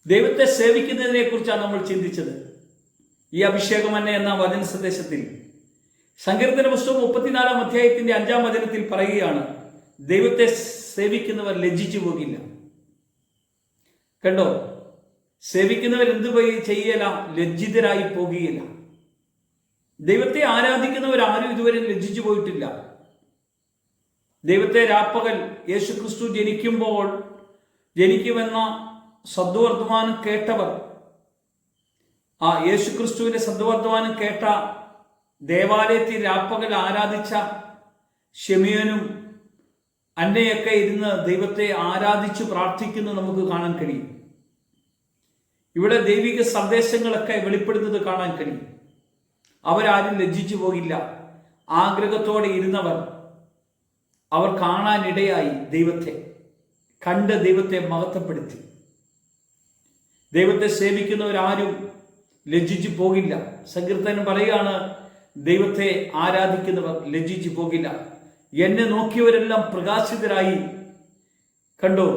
ദൈവത്തെ സേവിക്കുന്നതിനെ കുറിച്ചാണ് നമ്മൾ ചിന്തിച്ചത്. ഈ അഭിഷേകം തന്നെ എന്ന വചന സന്ദേശത്തിൽ സങ്കീർത്തന പുസ്തകം 34-ാം അധ്യായത്തിന്റെ 5-ാം വചനത്തിൽ പറയുകയാണ്, ദൈവത്തെ സേവിക്കുന്നവർ ലജ്ജിച്ചു പോകില്ല. കണ്ടോ, സേവിക്കുന്നവർ എന്ത് ചെയ്യല? ലജ്ജിതരായി പോകുകയില്ല. ദൈവത്തെ ആരാധിക്കുന്നവരാരും ഇതുവരെ ലജ്ജിച്ചു പോയിട്ടില്ല. ദൈവത്തെ രാപ്പകൽ യേശുക്രിസ്തു ജനിക്കുമെന്ന സദ്വർത്തമാനം കേട്ടവർ, ആ യേശുക്രിസ്തുവിന്റെ സദ്വർത്തമാനം കേട്ട ദേവാലയത്തിൽ രാപ്പകൽ ആരാധിച്ച ശിമയോനും അന്നയൊക്കെ ഇരുന്ന് ദൈവത്തെ ആരാധിച്ചു പ്രാർത്ഥിക്കുന്നത് നമുക്ക് കാണാൻ കഴിയും. ഇവിടെ ദൈവിക സന്ദേശങ്ങളൊക്കെ വെളിപ്പെടുന്നത് കാണാൻ കഴിയും. അവരാരും ലജ്ജിച്ചു പോകില്ല. ആഗ്രഹത്തോടെ ഇരുന്നവർ അവർ കാണാനിടയായി ദൈവത്തെ കണ്ട് ദൈവത്തെ മഹത്വപ്പെടുത്തി. ദൈവത്തെ സേവിക്കുന്നവരാരും ലജ്ജിച്ചു പോകില്ല. സങ്കീർത്തനം പറയുകയാണ്, ദൈവത്തെ ആരാധിക്കുന്നവർ ലജ്ജിച്ചു പോകില്ല. എന്നെ നോക്കിയവരെല്ലാം പ്രകാശിതരായി. കണ്ടോ,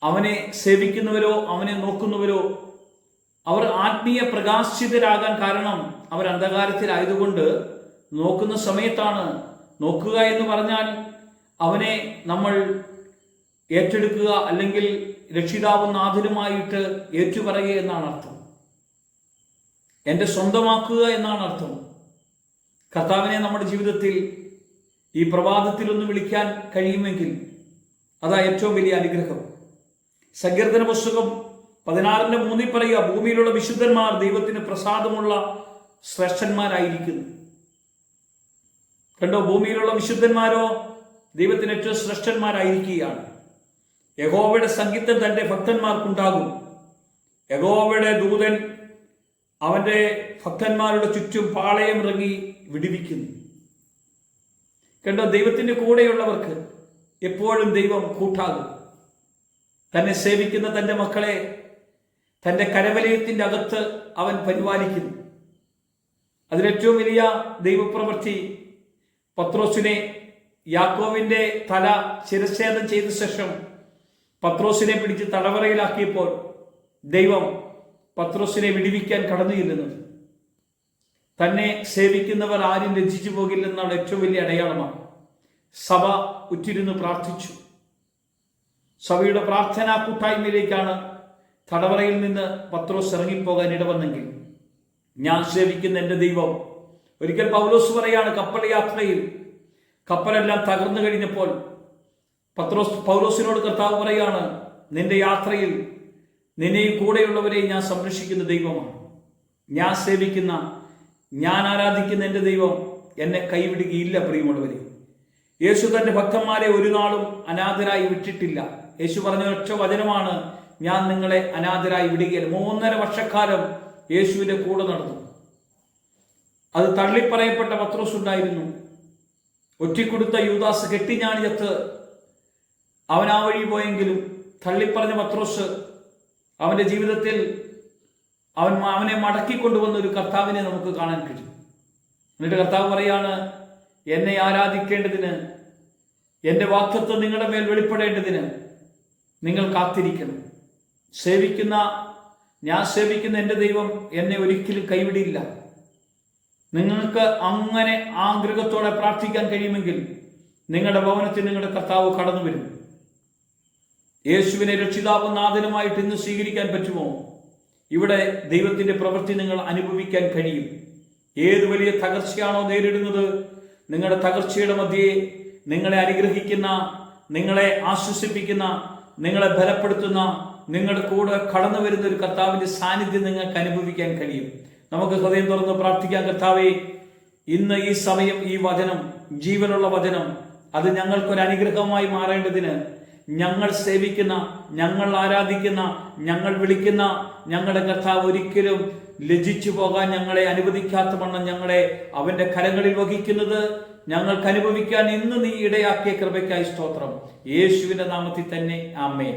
അവനെ സേവിക്കുന്നവരോ അവനെ നോക്കുന്നവരോ അവർ ആത്മീയ പ്രകാശിതരാകാൻ കാരണം അവർ അന്ധകാരത്തിലായതുകൊണ്ട് നോക്കുന്ന സമയത്താണ്. നോക്കുക എന്ന് പറഞ്ഞാൽ അവനെ നമ്മൾ ഏറ്റെടുക്കുക, അല്ലെങ്കിൽ രക്ഷിതാവും നാഥനുമായിട്ട് ഏറ്റുപറയുക എന്നാണ് അർത്ഥം. എൻ്റെ സ്വന്തമാക്കുക എന്നാണ് അർത്ഥം. കർത്താവിനെ നമ്മുടെ ജീവിതത്തിൽ ഈ പ്രഭാതത്തിൽ ഒന്ന് വിളിക്കാൻ കഴിയുമെങ്കിൽ അതാ ഏറ്റവും വലിയ അനുഗ്രഹം. സങ്കീർത്തന പുസ്തകം 16:3 പറയുക, ഭൂമിയിലുള്ള വിശുദ്ധന്മാർ ദൈവത്തിന് പ്രസാദമുള്ള ശ്രേഷ്ഠന്മാരായിരിക്കുന്നു. കണ്ടോ, ഭൂമിയിലുള്ള വിശുദ്ധന്മാരോ ദൈവത്തിന് ഏറ്റവും ശ്രേഷ്ഠന്മാരായിരിക്കുകയാണ്. യഹോവയുടെ സംഗീതം തന്റെ ഭക്തന്മാർക്കുണ്ടാകും. യഹോവയുടെ ദൂതൻ അവന്റെ ഭക്തന്മാരുടെ ചുറ്റും പാളയം ഇറങ്ങി വിടുവിക്കുന്നു. കണ്ടോ, ദൈവത്തിന്റെ കൂടെയുള്ളവർക്ക് എപ്പോഴും ദൈവം കൂട്ടാകും. തന്നെ സേവിക്കുന്ന തന്റെ മക്കളെ തന്റെ കരവലയത്തിന്റെ അകത്ത് അവൻ പരിപാലിക്കുന്നു. അതിലേറ്റവും വലിയ ദൈവപ്രവൃത്തി പത്രോസിനെ, യാക്കോവിന്റെ തല ശിരച്ഛേദം ചെയ്ത ശേഷം പത്രോസിനെ പിടിച്ച് തടവറയിലാക്കിയപ്പോൾ ദൈവം പത്രോസിനെ വിടുവിക്കാൻ കടന്നു ചെല്ലുന്നത്. തന്നെ സേവിക്കുന്നവർ ആരും ലജ്ജിച്ചു പോകില്ലെന്നുള്ള ഏറ്റവും വലിയ അടയാളമാണ്. സഭ ഉറ്റിരുന്ന് പ്രാർത്ഥിച്ചു. സഭയുടെ പ്രാർത്ഥനാ കൂട്ടായ്മയിലേക്കാണ് തടവറയിൽ നിന്ന് പത്രോസ് ഇറങ്ങിപ്പോകാൻ ഇടവന്നെങ്കിൽ, ഞാൻ സേവിക്കുന്ന എൻ്റെ ദൈവം. ഒരിക്കൽ പൗലോസ് പറയാണ്, കപ്പൽ യാത്രയിൽ കപ്പലെല്ലാം തകർന്നു കഴിഞ്ഞപ്പോൾ പൗലോസിനോട് കർത്താവ് പറയാണ്, നിന്റെ യാത്രയിൽ നിന്നെയും കൂടെയുള്ളവരെയും ഞാൻ സംരക്ഷിക്കുന്ന ദൈവമാണ്. ഞാൻ സേവിക്കുന്ന, ഞാൻ ആരാധിക്കുന്ന എൻ്റെ ദൈവം എന്നെ കൈവിടുകയില്ല. പ്രിയമുള്ളവരെ, യേശു തന്റെ ഭക്തന്മാരെ ഒരു നാളും അനാഥരായി വിട്ടിട്ടില്ല. യേശു പറഞ്ഞ ഒറ്റ വചനമാണ്, ഞാൻ നിങ്ങളെ അനാഥരായി വിടുകയില്ല. 3.5 വർഷക്കാലം യേശുവിന്റെ കൂടെ നടന്നു. അത് തള്ളിപ്പറയപ്പെട്ട പത്രോസ് ഉണ്ടായിരുന്നു. ഒറ്റിക്കൊടുത്ത യൂദാസ് കെട്ടിഞ്ഞാണിയത്ത് അവൻ ആ വഴി പോയെങ്കിലും തള്ളിപ്പറഞ്ഞ പത്രോസ് അവന്റെ ജീവിതത്തിൽ അവനെ മടക്കിക്കൊണ്ടുവന്ന ഒരു കർത്താവിനെ നമുക്ക് കാണാൻ കഴിയും. എന്നിട്ട് കർത്താവ് പറയാണ്, എന്നെ ആരാധിക്കേണ്ടതിന്, എൻ്റെ വാഗ്ദത്തം നിങ്ങളുടെ മേൽ വെളിപ്പെടേണ്ടതിന് നിങ്ങൾ കാത്തിരിക്കണം. ഞാൻ സേവിക്കുന്ന എൻ്റെ ദൈവം എന്നെ ഒരിക്കലും കൈവിടില്ല. നിങ്ങൾക്ക് അങ്ങനെ ആഗ്രഹത്തോടെ പ്രാർത്ഥിക്കാൻ കഴിയുമെങ്കിൽ നിങ്ങളുടെ ഭവനത്തിൽ നിങ്ങളുടെ കർത്താവ് കടന്നു വരും. യേശുവിനെ രക്ഷിതാവും നാഥനുമായിട്ട് ഇന്ന് സ്വീകരിക്കാൻ പറ്റുമോ? ഇവിടെ ദൈവത്തിന്റെ പ്രവൃത്തി നിങ്ങൾ അനുഭവിക്കാൻ കഴിയും. ഏത് വലിയ തകർച്ചയാണോ നേരിടുന്നത്, നിങ്ങളുടെ തകർച്ചയുടെ മധ്യേ നിങ്ങളെ അനുഗ്രഹിക്കുന്ന, നിങ്ങളെ ആശ്വസിപ്പിക്കുന്ന, നിങ്ങളെ ബലപ്പെടുത്തുന്ന, നിങ്ങളുടെ കൂടെ കടന്നു വരുന്ന ഒരു കർത്താവിന്റെ സാന്നിധ്യം നിങ്ങൾക്ക് അനുഭവിക്കാൻ കഴിയും. നമുക്ക് ഹൃദയം തുറന്ന് പ്രാർത്ഥിക്കാം. കർത്താവേ, ഇന്ന് ഈ സമയം ഈ വചനം, ജീവനുള്ള വചനം, അത് ഞങ്ങൾക്കൊരു അനുഗ്രഹമായി മാറേണ്ടതിന് ഞങ്ങൾ സേവിക്കുന്ന, ഞങ്ങൾ ആരാധിക്കുന്ന, ഞങ്ങൾ വിളിക്കുന്ന ഞങ്ങളുടെ കർത്താവ് ഒരിക്കലും ലജ്ജിച്ചു പോകാൻ ഞങ്ങളെ അനുവദിക്കാത്ത വണ്ണം ഞങ്ങളെ അവന്റെ കരങ്ങളിൽ വഹിക്കുന്നത് ഞങ്ങൾക്ക് അനുഭവിക്കാൻ ഇന്ന് നീ ഇടയാക്കിയ കൃപയ്ക്കായി സ്തോത്രം. യേശുവിന്റെ നാമത്തിൽ തന്നെ ആമേൻ.